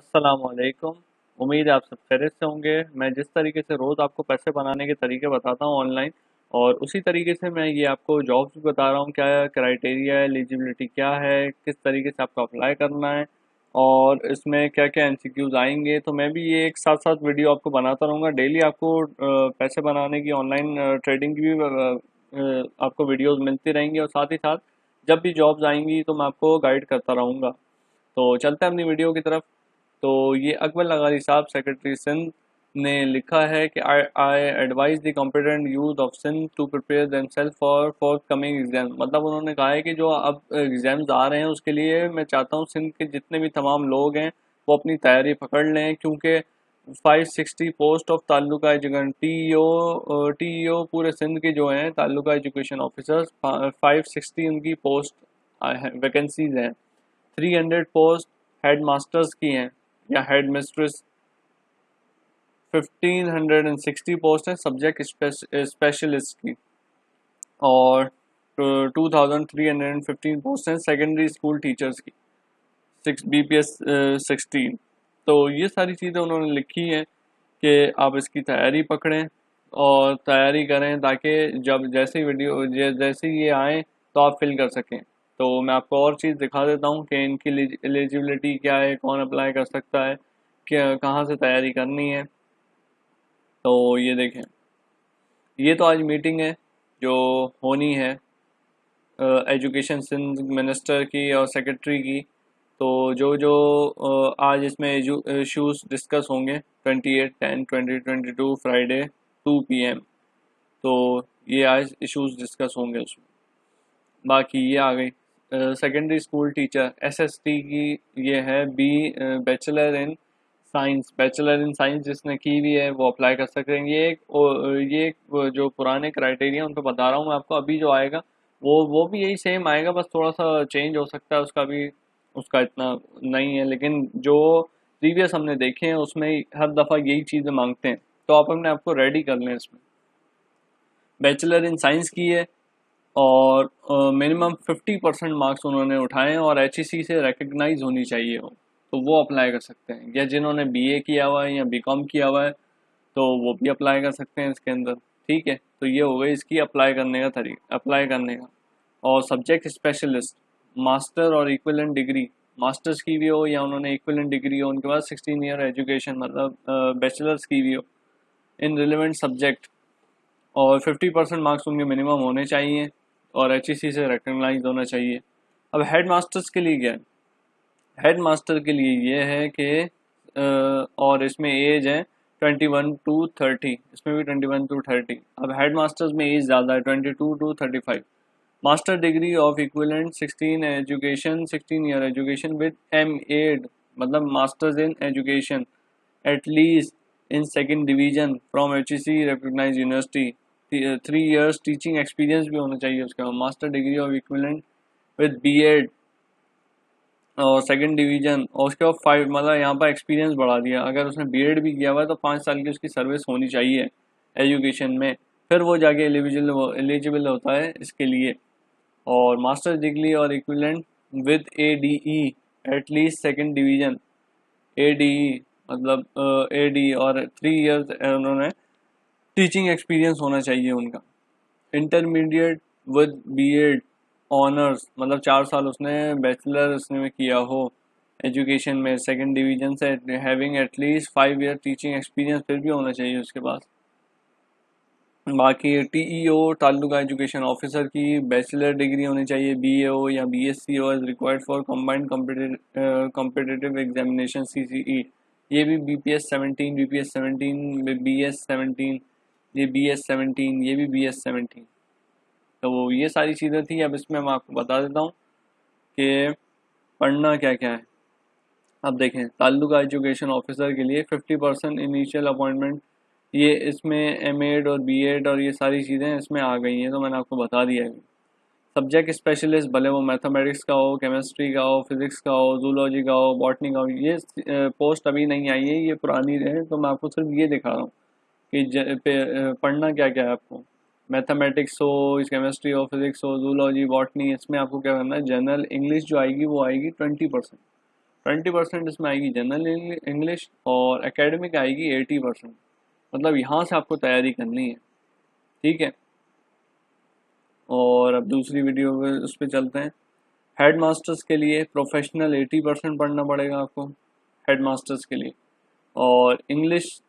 अस्सलामुअलैकुम। उम्मीद है आप सब खैरियत से होंगे। मैं जिस तरीके से रोज़ आपको पैसे बनाने के तरीके बताता हूँ ऑनलाइन, और उसी तरीके से मैं ये आपको जॉब्स भी बता रहा हूँ, क्या क्राइटेरिया है, एलिजिबिलिटी क्या है, किस तरीके से आपको अप्लाई करना है और इसमें क्या क्या एमसीक्यूज आएंगे। तो मैं भी ये एक साथ साथ वीडियो आपको बनाता रहूँगा। डेली आपको पैसे बनाने की, ऑनलाइन ट्रेडिंग की भी आपको वीडियोज़ मिलती रहेंगी, और साथ ही साथ जब भी जॉब्स आएंगी तो मैं आपको गाइड करता रहूँगा। तो चलते हैं अपनी वीडियो की तरफ। तो ये अकबर लगारी साहब, सेक्रेटरी सिंध, ने लिखा है कि I advise the competent youth of Sindh to prepare themselves for forthcoming exam. मतलब उन्होंने कहा है कि जो अब एग्ज़ाम्स आ रहे हैं उसके लिए मैं चाहता हूँ सिंध के जितने भी तमाम लोग हैं वो अपनी तैयारी पकड़ लें, क्योंकि 560 पोस्ट ऑफ ताल्लुका एजुकेशन टीईओ पूरे सिंध के जो हैं ताल्लुका एजुकेशन ऑफिसर्स, 560 उनकी पोस्ट वैकेंसीज हैं। 300 पोस्ट हेड मास्टर्स की हैं या हेड मिस्ट्रेस। 1560 पोस्ट हैं सब्जेक्ट स्पेशलिस्ट की, और 2315 पोस्ट हैं सेकेंडरी स्कूल टीचर्स की, 6 BPS 16। तो ये सारी चीज़ें उन्होंने लिखी हैं कि आप इसकी तैयारी पकड़ें और तैयारी करें, ताकि जब जैसे वीडियो जैसे ये आए तो आप फिल कर सकें। तो मैं आपको और चीज़ दिखा देता हूँ कि इनकी एलिजिबिलिटी क्या है, कौन अप्लाई कर सकता है, क्या कहाँ से तैयारी करनी है। तो ये देखें, ये तो आज मीटिंग है जो होनी है एजुकेशन सिंध मिनिस्टर की और सेक्रेटरी की। तो जो जो आज इसमें इशूज़ डिस्कस होंगे 28/10/2022 फ्राइडे 2 PM। तो ये आज इशूज़ डिस्कस होंगे उसमें। बाकी ये आ गई सेकेंडरी स्कूल टीचर SST की। ये है bachelor in science. Bachelor in science जिसने की हुई है वो अप्लाई कर सकते हैं। ये एक जो पुराने क्राइटेरिया उन पर बता रहा हूँ मैं आपको। अभी जो आएगा वो भी यही सेम आएगा, बस थोड़ा सा चेंज हो सकता है उसका भी, उसका इतना नहीं है, लेकिन जो प्रीवियस हमने देखे हैं उसमें हर दफ़ा यही चीज़ें मांगते हैं। तो आप अपने आप को रेडी कर लें। इसमें बैचलर इन साइंस की है और मिनिमम 50% मार्क्स उन्होंने उठाए हैं और HEC से रिकग्नाइज होनी चाहिए हो, तो वो अप्लाई कर सकते हैं। या जिन्होंने BA किया हुआ है या BCom किया हुआ है तो वो भी अप्लाई कर सकते हैं इसके अंदर। ठीक है, तो ये हो गई इसकी अप्लाई करने का तरीका, अप्लाई करने का। और सब्जेक्ट स्पेशलिस्ट, मास्टर और इक्विवेलेंट डिग्री, मास्टर्स की भी हो या उन्होंने इक्विवेलेंट डिग्री हो, उनके पास 16 ईयर एजुकेशन मतलब बैचलर्स की भी हो इन रिलेवेंट सब्जेक्ट, और 50% मार्क्स उनके मिनिमम होने चाहिए और HEC से रिकग्नाइज होना चाहिए। अब हेड मास्टर्स के लिए क्या है? हेड मास्टर के लिए ये है कि और इसमें एज है 21 to 30, इसमें भी 21 to 30। अब हेड मास्टर्स में एज ज़्यादा है, 22 to 35। Master degree of equivalent 16 year education with M.Ed, मतलब masters in education at least in second division from HEC recognise university. 3 years teaching experience भी होना चाहिए उसका। Master degree of equivalent with B.Ed और second division, और उसके बाद 5, मतलब यहाँ पर एक्सपीरियंस बढ़ा दिया। अगर उसने B.Ed भी किया हुआ है तो 5 साल की उसकी सर्विस होनी चाहिए एजुकेशन में, फिर वो जाके एलिजिबल होता है इसके लिए। और मास्टर डिग्री और equivalent with ADE at least second division. ADE मतलब AD, और 3 years उन्होंने टीचिंग एक्सपीरियंस होना चाहिए उनका। इंटरमीडिएट विद B.Ed ऑनर्स, मतलब 4 साल उसने बैचलर उसने में किया हो एजुकेशन में सेकंड डिवीजन से, having at least 5 year teaching experience फिर भी होना चाहिए उसके पास। बाकी TEO ताल्लुका एजुकेशन ऑफिसर की बैचलर डिग्री होनी चाहिए। BAO या BSco is required for combined competitive examination CCE। ये भी BPS 17, BPS 17, BS 17, ये BS 17, ये भी BS 17। तो ये सारी चीज़ें थी। अब इसमें मैं आपको बता देता हूँ कि पढ़ना क्या क्या है। अब देखें, ताल्लुका एजुकेशन ऑफिसर के लिए 50% इनिशियल अपॉइंटमेंट, ये इसमें M.Ed और B.Ed और ये सारी चीज़ें इसमें आ गई हैं, तो मैंने आपको बता दिया है। सब्जेक्ट स्पेशलिस्ट, भले वो मैथमेटिक्स का हो, केमिस्ट्री का हो, फिजिक्स का हो, जूलॉजी का हो, बॉटनी का हो, ये पोस्ट अभी नहीं आई है, ये पुरानी है। तो मैं आपको सिर्फ ये दिखा रहा हूँ कि पढ़ना क्या क्या है आपको। मैथमेटिक्स हो, केमिस्ट्री हो, फिजिक्स हो, जूलॉजी, बॉटनी, इसमें आपको क्या करना है, जनरल इंग्लिश जो आएगी वो आएगी 20%। 20% इसमें आएगी जनरल इंग्लिश और एकेडमिक आएगी 80%। मतलब यहाँ से आपको तैयारी करनी है, ठीक है। और अब दूसरी वीडियो उस पर चलते हैं। हेड मास्टर्स के लिए प्रोफेशनल 80% पढ़ना पड़ेगा आपको हेड मास्टर्स के लिए, और इंग्लिश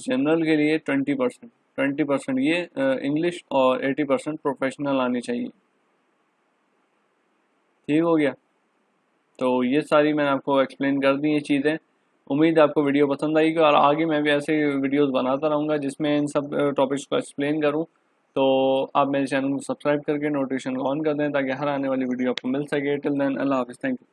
जनरल के लिए 20% ये इंग्लिश और 80% प्रोफेशनल आनी चाहिए। ठीक हो गया। तो ये सारी मैंने आपको एक्सप्लेन कर दी ये चीज़ें। उम्मीद है आपको वीडियो पसंद आएगी और आगे मैं भी ऐसे वीडियोस बनाता रहूँगा जिसमें इन सब टॉपिक्स को एक्सप्लेन करूँ। तो आप मेरे चैनल को सब्सक्राइब करके नोटिफिकेशन ऑन कर दें ताकि हर आने वाली वीडियो आपको मिल सके। टिल देन अल्लाह हाफिज़, थैंक यू।